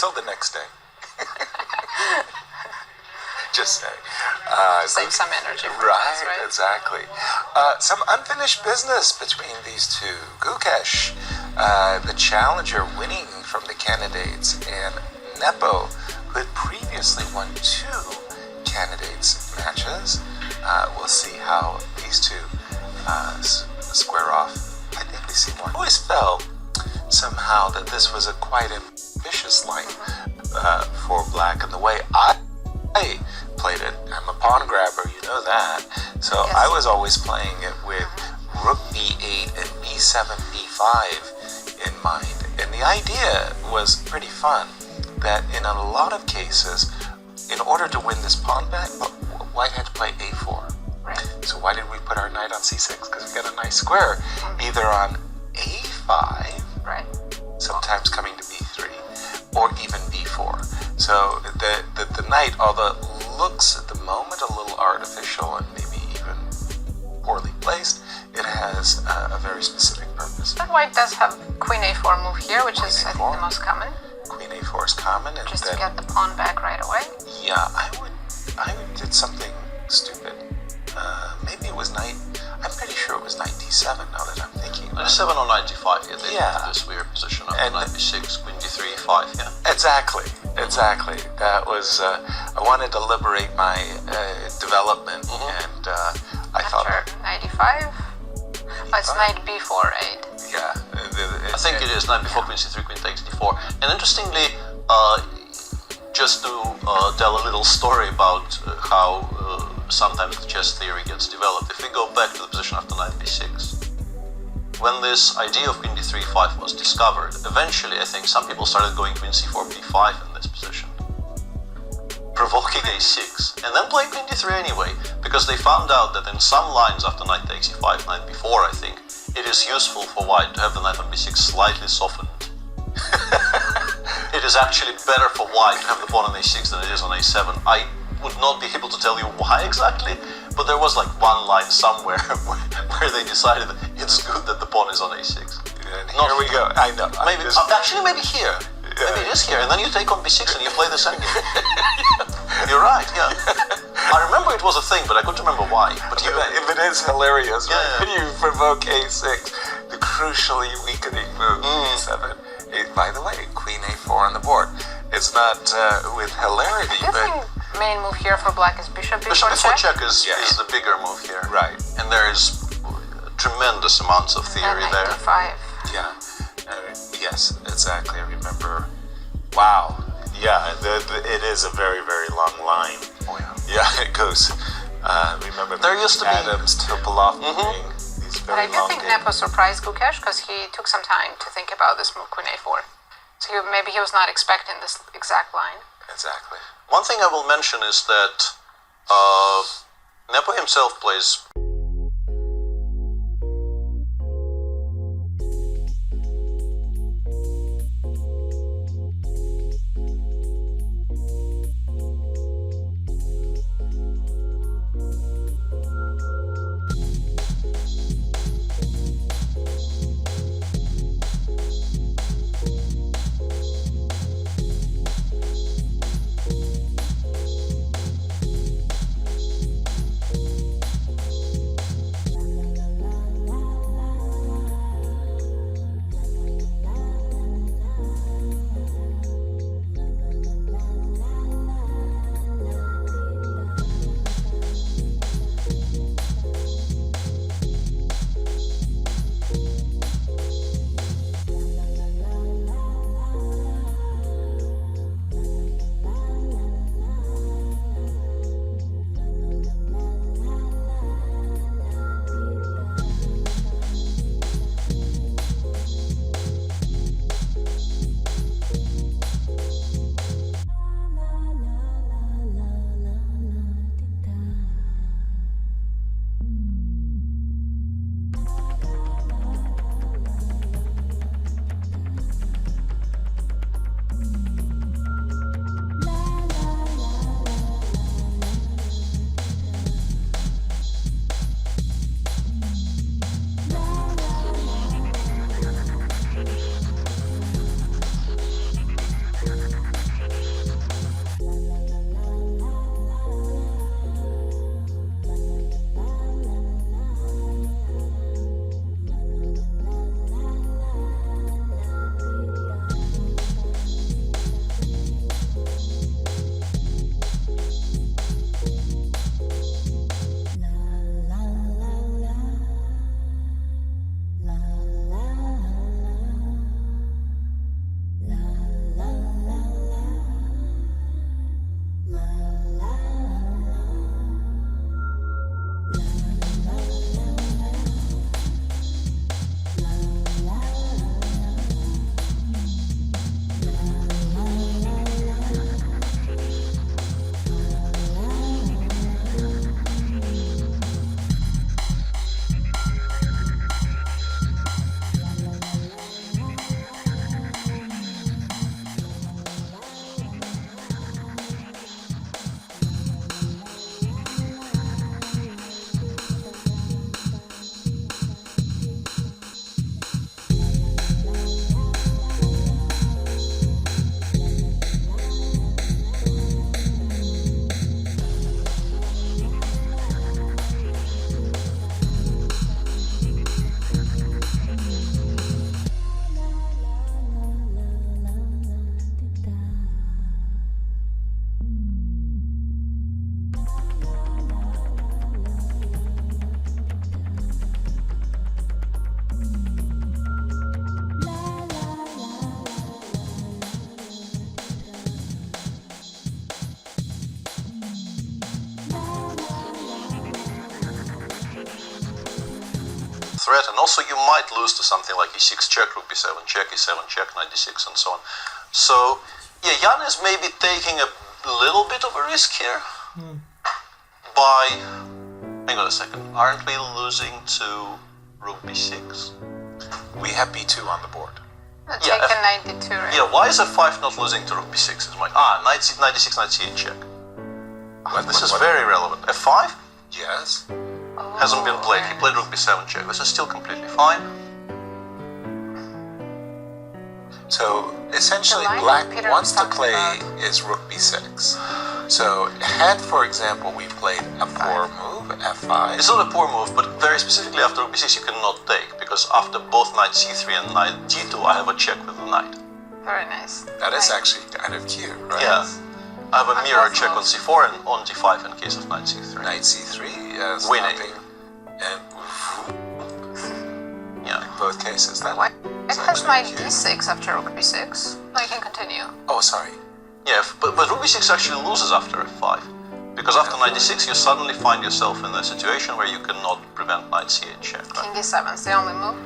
Till the next day. Just say. Save some energy. Right, exactly. Some unfinished business between these two. Gukesh, the challenger, winning from the candidates, and Nepo, who had previously won 2 candidates matches. We'll see how these two square off. I think we see more. I always felt somehow that this was a quite ambitious line for Black, and the way I played it, I'm a pawn grabber, you know that. So yes. I was always playing it with Rook B8 and B7, B5 in mind. And the idea was pretty fun, that in a lot of cases, in order to win this pawn bet, White had to play A4. Right. So why did we put our knight on C6? Because we got a nice square, either on A5, right, sometimes coming to B3, or even B4. So the knight, although it looks at the moment a little artificial and maybe even poorly placed, it has a very specific purpose. But White does have Queen A4 move here, which is I think the most common. Queen A4 is common, and just then, to get the pawn back right away. Yeah, I would did something stupid. Maybe it was knight. I'm pretty sure it was knight D7. Now that I'm thinking. Knight D7 or knight D5. Yeah, they yeah. this weird position of knight B6, Queen D3, E5. Yeah. Exactly. That was. I wanted to liberate my development, and I thought. Knight E5. Oh, it's knight B4, 8. Yeah. I think it is knight B4, Queen C3, Queen takes D4. And interestingly, just to tell a little story about how sometimes the chess theory gets developed. If we go back to the position after knight B6, when this idea of Queen D3, E5 was discovered, eventually I think some people started going Queen C4, B5 in this position, provoking A6, and then playing Queen D3 anyway, because they found out that in some lines after knight takes E5, knight B4, I think, it is useful for White to have the knight on B6 slightly softened. It is actually better for White to have the pawn on A6 than it is on A7. I would not be able to tell you why exactly, but there was like one line somewhere where they decided that it's good that the pawn is on A6. Here we go. I know. Maybe maybe here. Yeah. Maybe it is here, and then you take on B6 and you play the second. You're right. Yeah. I remember it was a thing, but I couldn't remember why. But if it is hilarious, right? You provoke A6, the crucially weakening move, B7. By the way, Queen A4 on the board. It's not with hilarity, but main move here for Black is Bishop Bishop before check is the bigger move here. Right. And there is tremendous amounts of theory there. 95. Yeah. Yes, exactly. I remember. Wow. Yeah, it is a very, very long line. Oh yeah. Yeah, it goes. Remember there used to Adams, Topolov these But I very do long think games. Nepo surprised Gukesh because he took some time to think about this move, Queen A4. So maybe he was not expecting this exact line. Exactly. One thing I will mention is that Nepo himself plays threat, and also you might lose to something like e6 check, rook b7 check, e7 check, knight d6, and so on. So, yeah, Jan is maybe taking a little bit of a risk here by... Hang on a second, aren't we losing to rook b6? We have b2 on the board. Take a knight d2, right? Yeah, why is f5 not losing to rook b6? It's like, knight d6, knight c8 check. This is very relevant. f5? Yes. Hasn't been played. He played rook b7 check. This is still completely fine. So essentially, The line black Peter wants was to talking play about. is rook b6. So had, for example, we played a 4 move, f5. It's not a poor move, but very specifically after rook b6 you cannot take, because after both knight c3 and knight d2 I have a check with the knight. Very nice. That is Right. actually kind of cute, right? Yeah. I have a On mirror both check on moves. c4 and on d5 in case of knight c3. Knight c3, Winning. stopping, and Yeah. in both cases. That Why? It is has actually knight cute. d6 after rook b6. No, you can continue. Oh, sorry. Yeah, but rook b6 actually loses after f5. Because after knight d6 you suddenly find yourself in a situation where you cannot prevent knight c8 check. Right? King e7 is the only move.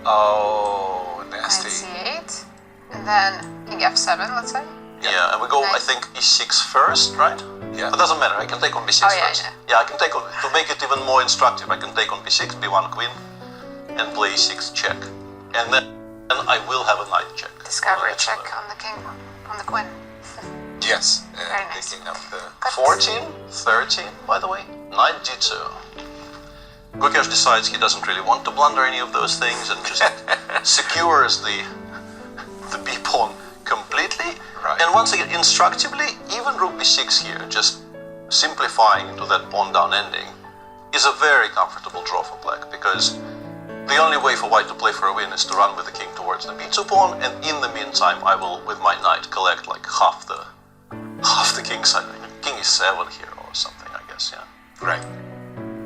Oh, Knight nasty. c8. And then king f7, let's say. Yeah, and we go, I Nice. think, e6 first, right? Yeah. But doesn't matter, I can take on b6 Oh, yeah, first. yeah. I can take on, to make it even more instructive, I can take on b6, b1 queen, and play e6 check. And then I will have a knight check. Discovery Well, check excellent. on the king, on the queen. Yes. Very nice. Picking up the... 14, 13, by the way, knight d2. Gukesh decides he doesn't really want to blunder any of those things and just secures the b-pawn completely. Right. And once again, instructively, even rook b6 here, just simplifying into that pawn down ending, is a very comfortable draw for black, because the only way for white to play for a win is to run with the king towards the b2 pawn, and in the meantime I will, with my knight, collect like half the king side. King e7 here or something, I guess, yeah. Right.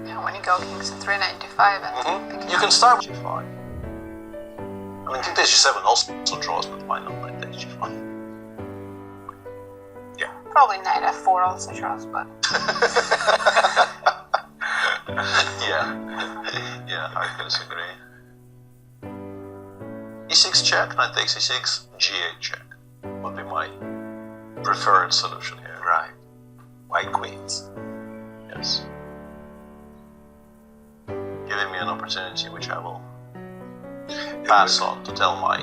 Yeah, when you go king c3, knight d5, and the king You can start with g5. I mean, king takes g7 also draws, but why not knight takes g5? probably knight f4 also draws, but Yeah. Yeah, hard to disagree. e6 check, knight takes e6, g8 check would be my preferred solution here. Right. White queens. Yes. Giving me an opportunity which I will pass on to tell my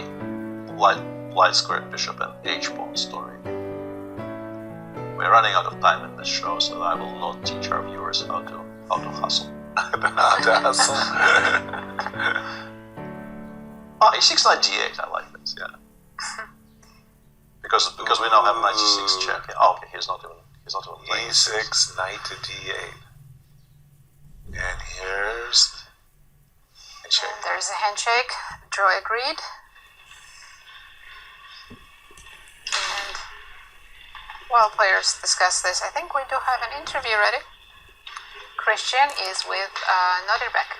light squared bishop and h-pawn story. We're running out of time in this show, so I will not teach our viewers how to hustle. e6 knight d8, I like this, yeah. Because we now have knight c6 check. Yeah. Oh, okay, he's not even playing. E6, knight to d8. And here's handshake. and there's a handshake. Draw agreed. And while players discuss this, I think we do have an interview ready. Christian is with Notterbeck.